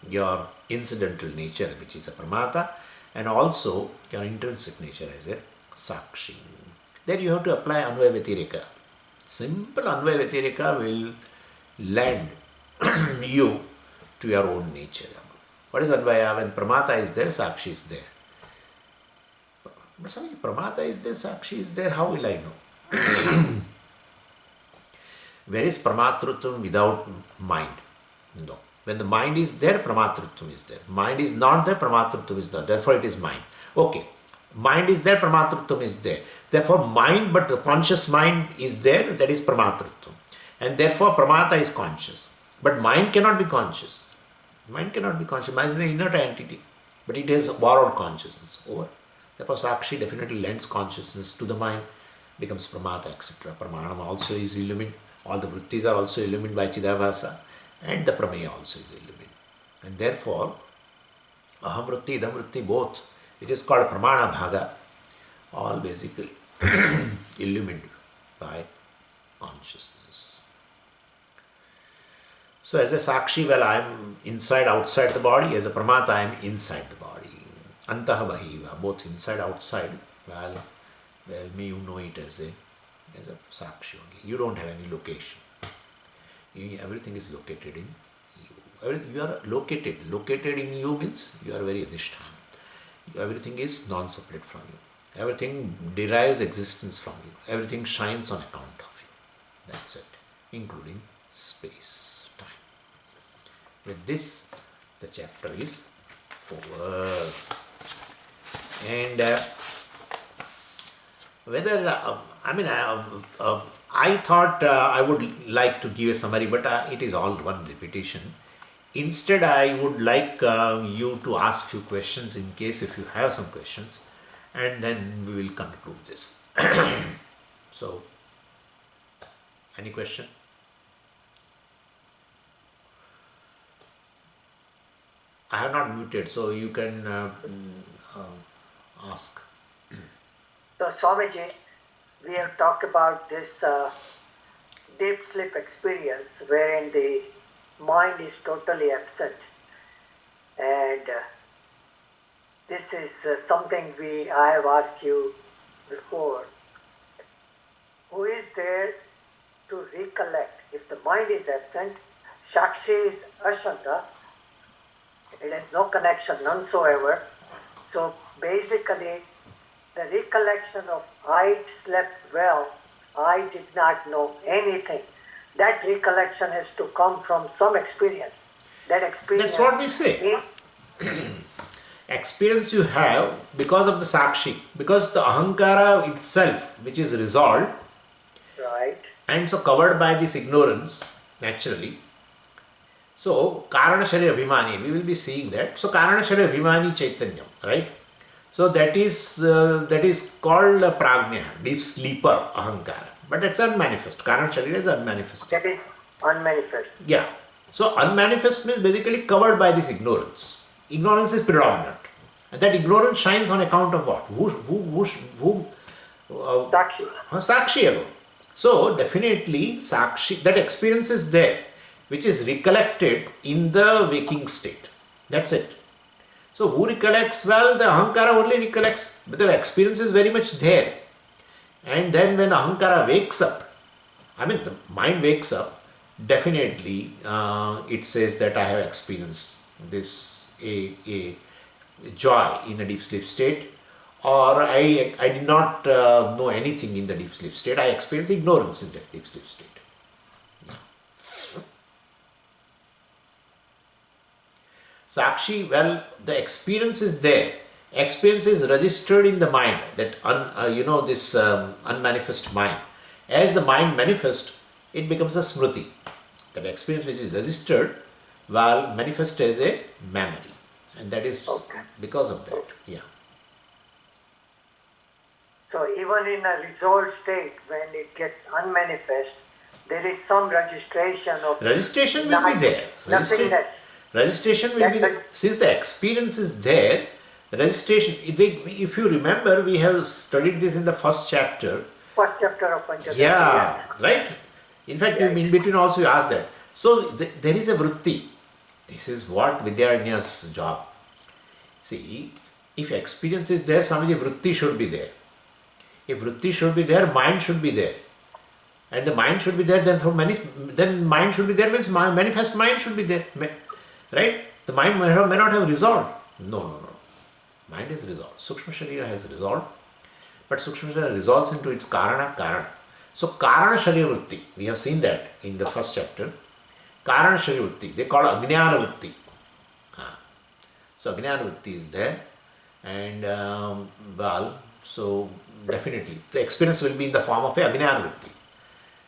your incidental nature, which is a Pramata, and also your intrinsic nature as a Sakshi. Then you have to apply Anvaya Vyatireka. Simple Anvaya Vyatireka will land you to your own nature. What is Anvaya? When Pramata is there, Sakshi is there. But something Pramata is there, Sakshi is there, how will I know? Where is Pramatrutvam without mind? No. When the mind is there, Pramatrutvam is there. Mind is not there, Pramatrutvam is there. Therefore, it is mind. Okay. Mind is there, Pramatrutvam is there. Therefore, mind, but the conscious mind is there, that is Pramatrutvam. And therefore, Pramata is conscious. But mind cannot be conscious. Mind cannot be conscious. Mind is an inert entity. But it has borrowed consciousness. Over. Therefore, Sakshi definitely lends consciousness to the mind, becomes Pramata, etc. Pramanam also is illumined. All the vrittis are also illumined by Chidabhasa, and the Prameya also is illumined. And therefore, Aham Vritti, Idam Vritti, both, which is called Pramana Bhaga, all basically illumined by consciousness. So as a Sakshi, well, I am inside, outside the body. As a Pramata, I am inside the body. Antaha Bahiva, both inside, outside. Well, may you know it as a Sakshi only. You don't have any location. Everything is located in you. You are located. Located in you means you are very Adhisthana. Everything is non-separate from you. Everything derives existence from you. Everything shines on account of you. That's it. Including space, time. With this, the chapter is over. And I thought I would like to give a summary, but it is all one repetition. Instead, I would like you to ask few questions in case if you have some questions, and then we will conclude this. So, any question? I have not muted, so you can ask. So Swamiji, we have talked about this deep sleep experience wherein the mind is totally absent, and this is something I have asked you before. Who is there to recollect? If the mind is absent, Shakshi is Ashanda, it has no connection, none so ever. So basically, the recollection of I slept well, I did not know anything. That recollection has to come from some experience. That experience. That's what we say. Experience you have because of the sakshi, because the ahankara itself, which is resolved, Right. and so covered by this ignorance, naturally. So, Karana Sharira Abhimani, we will be seeing that. So, Karana Sharira Abhimani Chaitanyam, right? So, that is called Prajna, deep sleeper Ahankara. But it's unmanifest. Karana Sharira is unmanifest. That is unmanifest. Yeah. So, unmanifest means basically covered by this ignorance. Ignorance is predominant. And that ignorance shines on account of what? Who Sakshi. Sakshi alone. So, definitely, Sakshi, that experience is there, which is recollected in the waking state. That's it. So, who recollects? Well, the Ahankara only recollects, but the experience is very much there. And then when Ahankara wakes up, I mean, the mind wakes up, definitely it says that I have experienced this a joy in a deep sleep state, or I did not know anything in the deep sleep state. I experienced ignorance in the deep sleep state. Yeah. Sakshi, well, the experience is there. Experience is registered in the mind, that this unmanifest mind. As the mind manifests, it becomes a smriti. That experience which is registered will manifest as a memory, and that is because of that. Yeah. So even in a resolved state, when it gets unmanifest, there is some registration of Registration will be there. Nothingness. Registration will be there. Since the experience is there, registration, if you remember, we have studied this in the first chapter. First chapter of Pancadasi. Yeah, Yes. right? In fact, in between also you asked that. So, there is a vritti. This is what Vidyarnya's job. See, if experience is there, Swamiji, vritti should be there. If vritti should be there, mind should be there. And the mind should be there, then mind should be there means manifest mind should be there. Right? The mind may not have resolved. No. Mind is resolved. Sukshma Sharira has resolved. But Sukshma Sharira resolves into its Karana. So Karana Sharira Vritti, we have seen that in the first chapter. Karana Sharira Vritti, they call it Ajnana Vritti. So Ajnana Vritti is there. And so definitely the experience will be in the form of a Ajnana Vritti.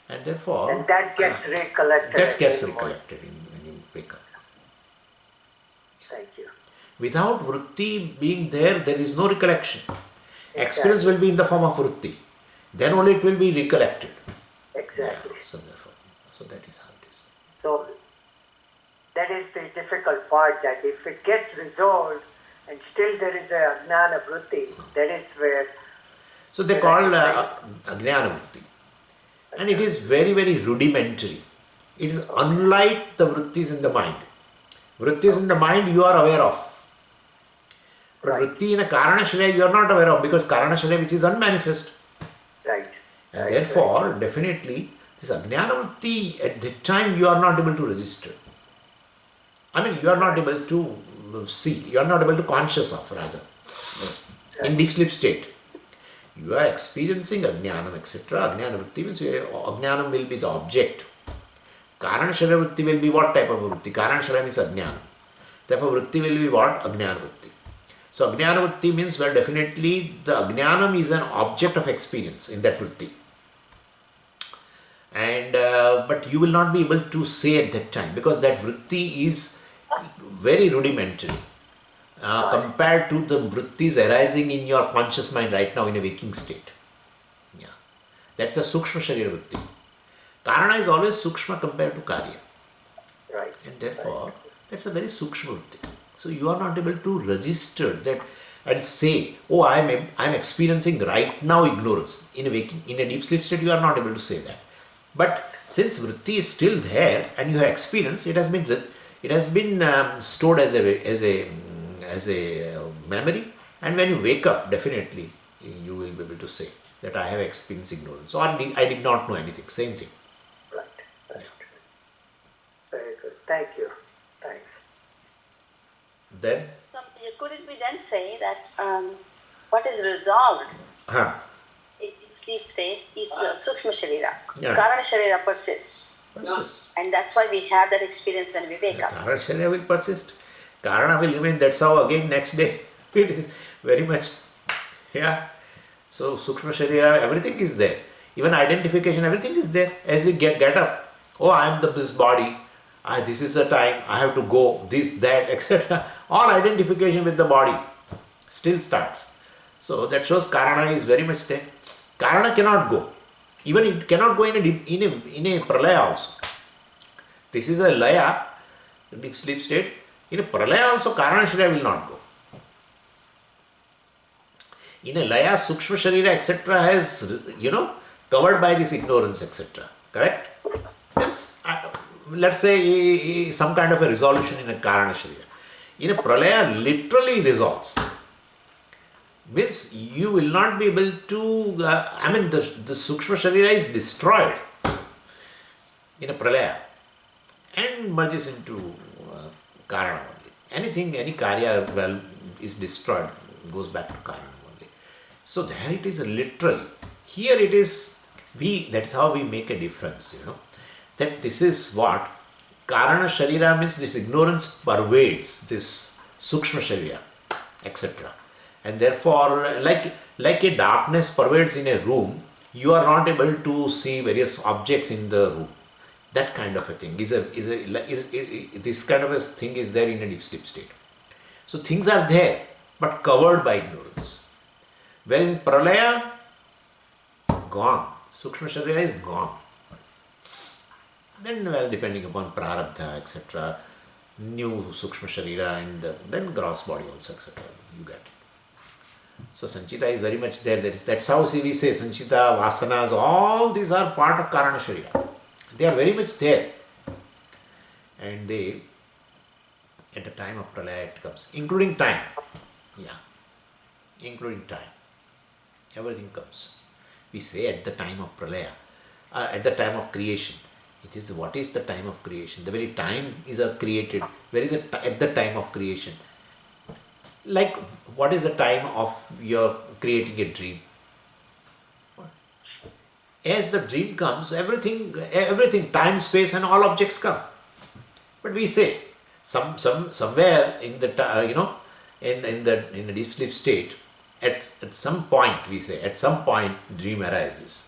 And therefore... And that gets recollected. That gets recollected when you wake up. Thank you. Without vritti being there, there is no recollection. Exactly. Experience will be in the form of vritti. Then only it will be recollected. Exactly. Yeah, so that is how it is. So that is the difficult part, that if it gets resolved and still there is a Jnana Vritti, that is where... So they call Ajnana Vritti. And it is very, very rudimentary. It is unlike the vrittis in the mind. Vrittis in the mind you are aware of. But vritti in a Karana Sharira you are not aware of, because Karana Sharira which is unmanifest. Right. And therefore, definitely, this Ajnana Vritti at that time you are not able to register. I mean, you are not able to see, you are not able to conscious of, rather. In deep sleep state. You are experiencing Ajnanam, etc. Ajnana Vritti means Ajnanam will be the object. Karana Sharira Vritti will be what type of Vritti? Karana Sharira means Ajnanam. Therefore, Vritti will be what? Ajnana Vritti. So, Ajnana Vritti means, well, definitely the Ajnanam is an object of experience in that Vritti. And, but you will not be able to say at that time, because that Vritti is very rudimentary compared to the Vrittis arising in your conscious mind right now in a waking state. Yeah. That's a Sukshma Sharira Vritti. Karana is always Sukshma compared to Karya. Right. And therefore, that's a very Sukshma Vritti. So you are not able to register that and say, oh, I'm experiencing right now ignorance. In a deep sleep state, you are not able to say that. But since vritti is still there and you have experience, it has been stored as a memory. And when you wake up, definitely you will be able to say that I have experienced ignorance or I did not know anything. Same thing. Right, right. Very good. Thank you. Thanks. Then, So could it be then say that what is resolved huh, in sleep state is Sukshma Sharira. Yeah. Karana Sharira persists. persist. And that's why we have that experience when we wake up. Karana Sharira will persist. Karana will remain. That's how again next day it is very much. Yeah. So Sukshma Sharira, everything is there. Even identification, everything is there. As we get up, oh, I am this body. This is the time. I have to go. This, that, etc. All identification with the body still starts. So that shows Karana is very much there. Karana cannot go. Even it cannot go in a pralaya also. This is a laya, deep sleep state. In a pralaya also, Karana Sharira will not go. In a laya, Sukshma Sharira, etc. has, covered by this ignorance, etc. Correct? Yes. Let's say some kind of a resolution in a Karana Sharira. In a pralaya, literally resolves. Means you will not be able to, the Sukshma Sharira is destroyed in a pralaya and merges into Karana only. Anything, any Karya, is destroyed, goes back to Karana only. So there it is literally. Here it is, that's how we make a difference, that this is what Karana Sharira means. This ignorance pervades this Sukshma Sharira, etc. And therefore, like a darkness pervades in a room, you are not able to see various objects in the room. That kind of a thing this kind of a thing is there in a deep sleep state. So things are there, but covered by ignorance. Whereas in pralaya, gone. Sukshma Sharira is gone. Then, depending upon prarabdha, etc., new Sukshma Sharira and then gross body also, etc., you get it. So Sanchita is very much there. That's how we say Sanchita, Vasanas, all these are part of Karana Sharira. They are very much there. And they, at the time of pralaya, it comes, including time. Yeah, including time. Everything comes. We say at the time of pralaya, at the time of creation. It is, what is the time of creation? The very time is created. Where is it at the time of creation? Like, what is the time of your creating a dream? As the dream comes, everything, time, space, and all objects come. But we say, somewhere in the in the deep sleep state, at some point we say, at some point dream arises.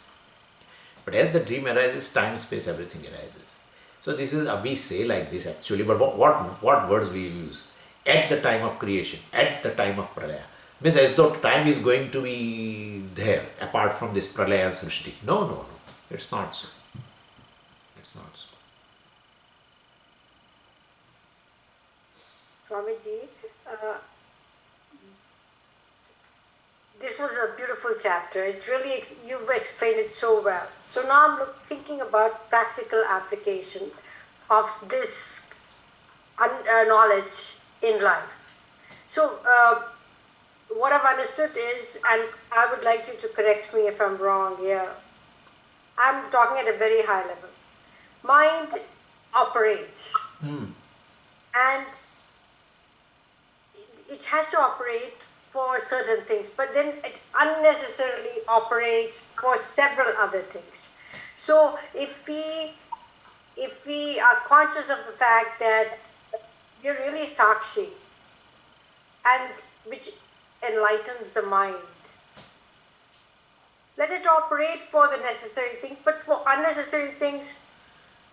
But as the dream arises, time, space, everything arises. So this is, we say like this actually. But what words we use? At the time of creation, at the time of pralaya. Means as though time is going to be there apart from this pralaya and srishti. No. It's not so. It's not so. Swamiji, this was a beautiful chapter. It really, you've explained it so well. So now I'm thinking about practical application of this knowledge in life. So what I've understood is, and I would like you to correct me if I'm wrong here, I'm talking at a very high level. Mind operates, and it has to operate for certain things, but then it unnecessarily operates for several other things. So if we are conscious of the fact that we're really sakshi, and which enlightens the mind, let it operate for the necessary things, but for unnecessary things,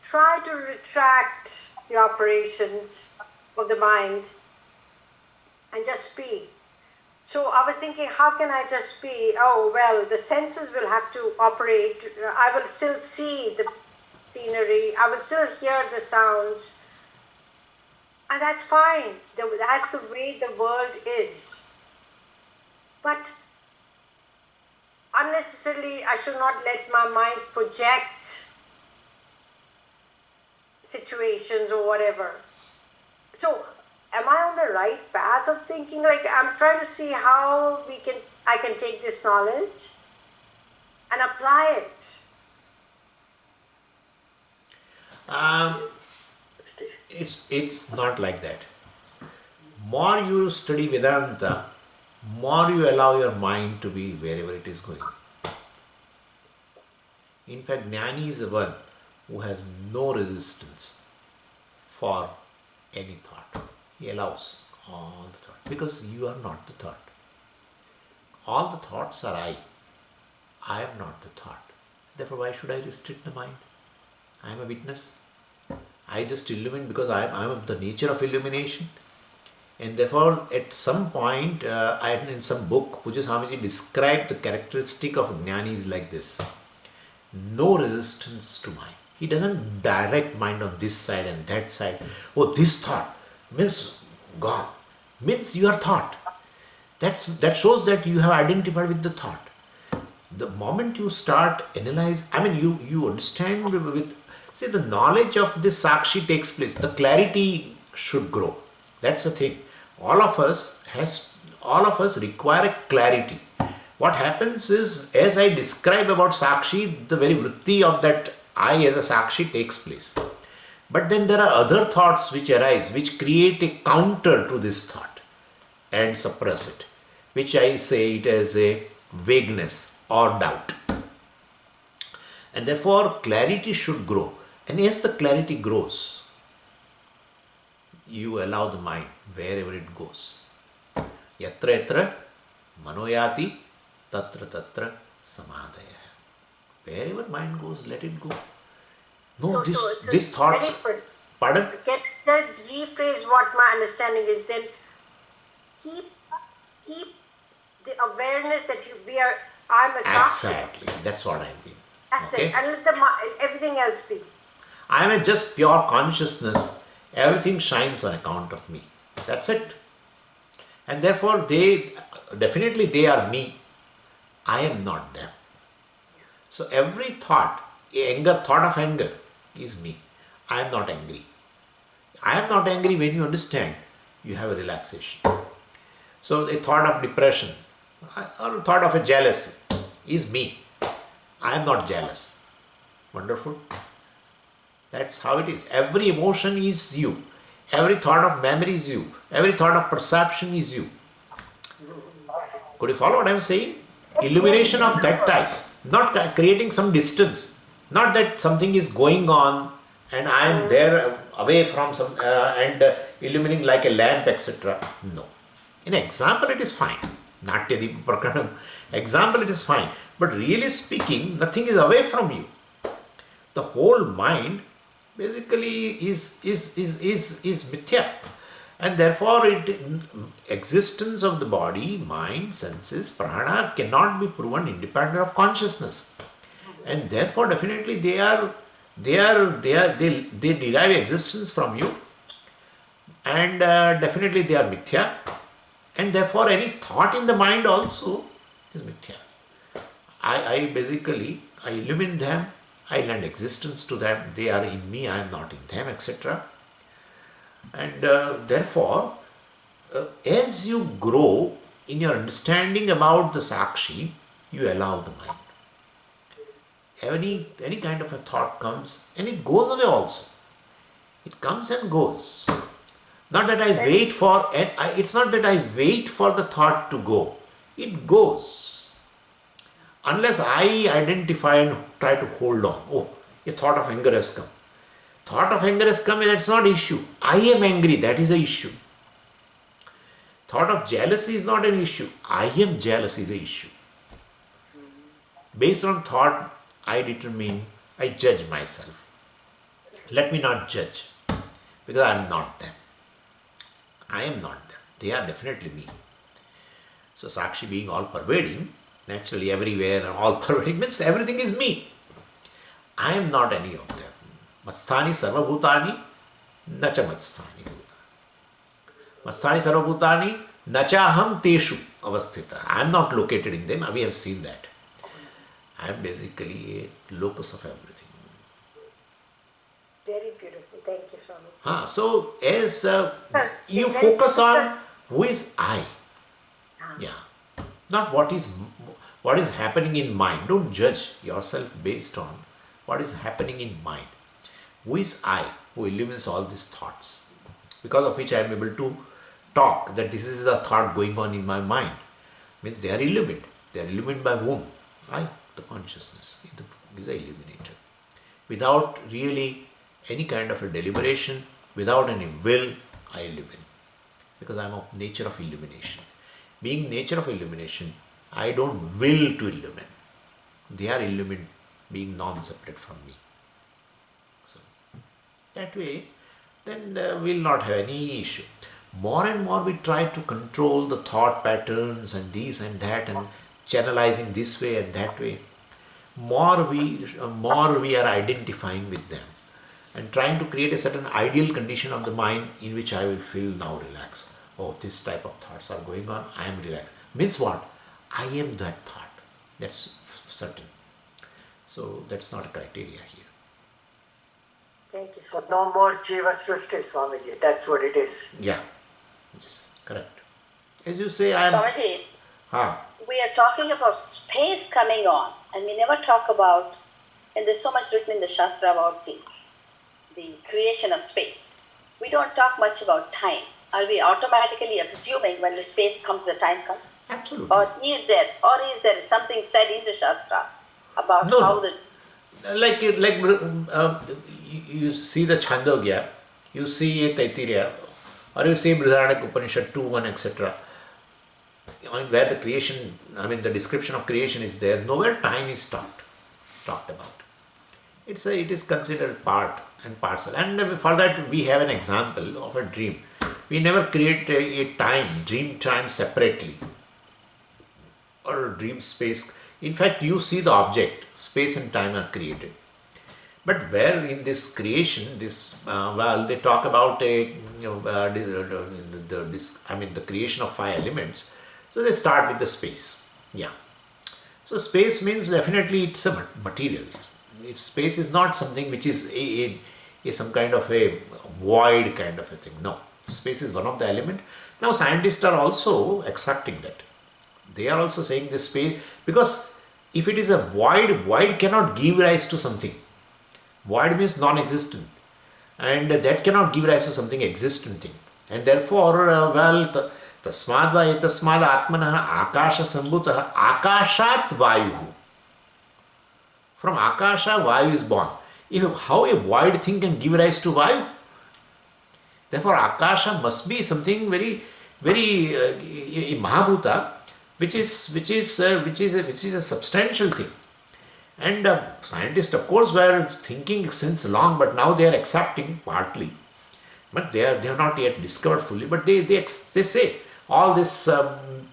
try to retract the operations of the mind and just be. So I was thinking, how can I just be? Oh, well, the senses will have to operate. I will still see the scenery. I will still hear the sounds. And that's fine. That's the way the world is. But unnecessarily, I should not let my mind project situations or whatever. So, am I on the right path of thinking? Like, I'm trying to see how I can take this knowledge and apply it. It's not like that. More you study Vedanta, more you allow your mind to be wherever it is going. In fact, Jnani is the one who has no resistance for any thought. He allows all the thought because you are not the thought. All the thoughts are I. I am not the thought. Therefore, why should I restrict the mind? I am a witness. I just illumine because I am of the nature of illumination. And therefore, at some point, in some book, Puja Swamiji described the characteristic of Jnanis like this. No resistance to mind. He doesn't direct mind on this side and that side. Oh, this thought means gone. Means you are thought. That shows that you have identified with the thought. The moment you start analyze, you understand see, the knowledge of this Sakshi takes place. The clarity should grow. That's the thing. All of us require a clarity. What happens is, as I describe about Sakshi, the very vritti of that I as a Sakshi takes place. But then there are other thoughts which arise, which create a counter to this thought and suppress it, which I say it as a vagueness or doubt. And therefore, clarity should grow. And as the clarity grows, you allow the mind wherever it goes. Yatra yatra manoyati tatra tatra samadhaya. Wherever mind goes, let it go. No, this thoughts. Pardon? Can I rephrase what my understanding is? Then keep the awareness that I'm a Sakshi. Exactly. That's what I mean. That's okay? it. And let everything else be. I am a just pure consciousness. Everything shines on account of me. That's it. And therefore, they are me. I am not them. So every thought of anger is me. I am not angry. I am not angry. When you understand, you have a relaxation. So a thought of depression or a thought of a jealousy is me. I am not jealous. Wonderful. That's how it is. Every emotion is you. Every thought of memory is you. Every thought of perception is you. Could you follow what I am saying? Illumination of that type. Not creating some distance. Not that something is going on and I am there away from some and illuminating like a lamp, etc. No. In example, it is fine. Natya Deepa Prakranam. Example, it is fine. But really speaking, nothing is away from you. The whole mind basically is mithya. And therefore, existence of the body, mind, senses, prana cannot be proven independent of consciousness. And therefore, definitely they derive existence from you. And definitely they are mithya. And therefore, any thought in the mind also is mithya. I illumine them. I lend existence to them. They are in me. I am not in them, etc. And therefore, as you grow in your understanding about the Sakshi, you allow the mind. Any kind of a thought comes and it goes away also. It comes and goes. Not that I wait for, it's not that I wait for the thought to go. It goes. Unless I identify and try to hold on. Oh, a thought of anger has come. Thought of anger has come and it's not issue. I am angry, that is the issue. Thought of jealousy is not an issue. I am jealous is the issue. Based on thought, I judge myself. Let me not judge because I am not them. I am not them. They are definitely me. So Sakshi being all pervading, naturally everywhere and all pervading means everything is me. I am not any of them. Matsthani sarva bhutani nacha matsthani bhutani. Masthani sarvabhutani nachaham teshu avasthita. I am not located in them. We have seen that. I am basically a locus of everything. Very beautiful. Thank you so much. So as Yes, you very focus on difficult. who is I, not what is happening in mind. Don't judge yourself based on what is happening in mind. Who is I who illumines all these thoughts, because of which I am able to talk that this is the thought going on in my mind. Means they are illumined. They are illumined by whom? I, the consciousness, is the illuminator. Without really any kind of a deliberation, without any will, I illumine. Because I am of nature of illumination. Being nature of illumination, I don't will to illumine. They are illumined, being non-separate from me. So, that way, then we'll not have any issue. More and more we try to control the thought patterns and this and that and channelizing this way and that way. More we are identifying with them and trying to create a certain ideal condition of the mind in which I will feel now relaxed. Oh, this type of thoughts are going on, I am relaxed. Means what? I am that thought. That's certain. So that's not a criteria here. Thank you so So much. no more Jiva Srishti, Swamiji. That's what it is. Yeah. Yes, correct. As you say, I am. Swamiji, we are talking about space coming on, and we never talk about, and there's so much written in the Shastra about the creation of space. We don't talk much about time. Are we automatically assuming when the space comes, the time comes? Absolutely. Or is there something said in the Shastra about No, how no. the You see the Chandogya, you see Taittiriya, or you see Brihadaranyaka Upanishad 2.1, etc. Where the creation, the description of creation is there, nowhere time is talked about. It is considered part and parcel. And for that we have an example of a dream. We never create a dream time separately, or a dream space. In fact, you see the object, space and time are created. But where in this creation, they talk about the creation of 5 elements. So they start with the space. Yeah. So space means definitely it's a material. Space is not something which is some kind of a void kind of a thing. No. Space is one of the element. Now scientists are also accepting that. They are also saying this space, because if it is a void cannot give rise to something. Void means non-existent, and that cannot give rise to something existent thing. And therefore, tasmad va etasmad atmanah akasha sambhutah akashat vayu. From akasha, vayu is born. How a void thing can give rise to vayu? Therefore, akasha must be something very, very mahabhuta, which is a substantial thing. And scientists, of course, were thinking since long, but now they are accepting partly. But they have not yet discovered fully. But they say all this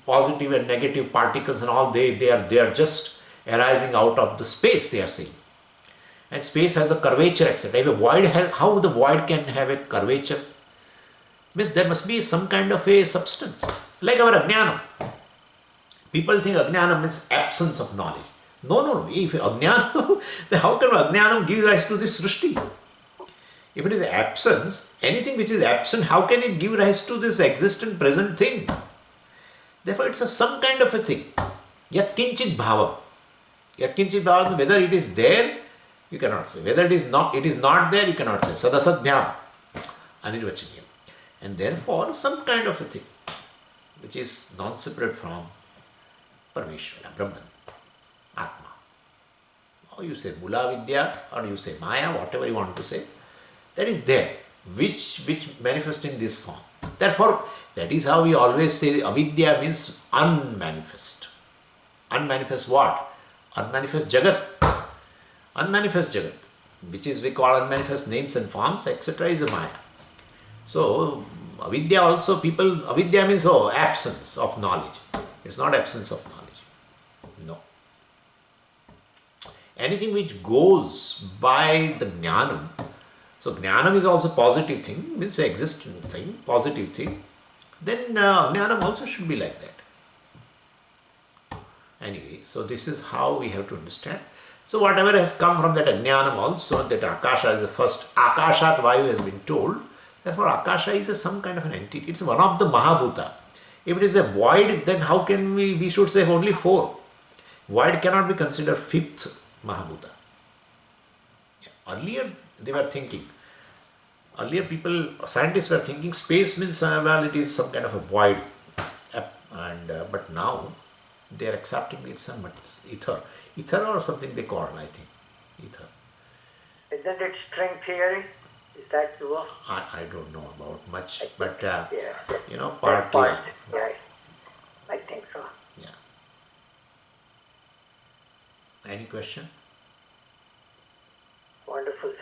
positive and negative particles and all, they are just arising out of the space, they are saying. And space has a curvature, etc. If a void how the void can have a curvature? Means there must be some kind of a substance. Like our ajnanam. People think ajnanam means absence of knowledge. No. If ajnanam, then how can ajnanam give rise to this srishti? If it is absence, anything which is absent, how can it give rise to this existent present thing? Therefore, it's some kind of a thing. Yat kinchit bhavam. Yat kinchit bhavam, whether it is there, you cannot say. Whether it is not there, you cannot say. Sadasad anirvachaniyam. And therefore, some kind of a thing which is non-separate from Parmeshwara, Brahman, Atma. Or you say Mula Vidya, or you say Maya, whatever you want to say, that is there, which manifests in this form. Therefore, that is how we always say avidya means unmanifest. Unmanifest what? Unmanifest Jagat. Unmanifest Jagat, which is we call unmanifest names and forms, etc., is a Maya. So, avidya also, avidya means absence of knowledge. It's not absence of knowledge. No. Anything which goes by the jnanam. So, jnanam is also positive thing, means existent thing, positive thing. then Jnanam also should be like that. Anyway, so this is how we have to understand. So whatever has come from that Ajnanam also, that Akasha is the first, Akashat Vayu has been told, therefore Akasha is some kind of an entity, it's one of the Mahabhuta. If it is a void, then how can we should say only 4. Void cannot be considered 5th Mahabhuta. Earlier they were thinking, scientists were thinking space means, well, it is some kind of a void. But now they are accepting it's ether. Ether or something they call, I think. Ether. Isn't it string theory? Is that the one? I don't know about much, but Yeah. partly. That part, yeah. I think so. Yeah. Any question? Wonderful.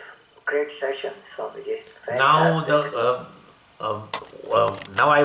Great session, Swamiji. Now Fantastic. now I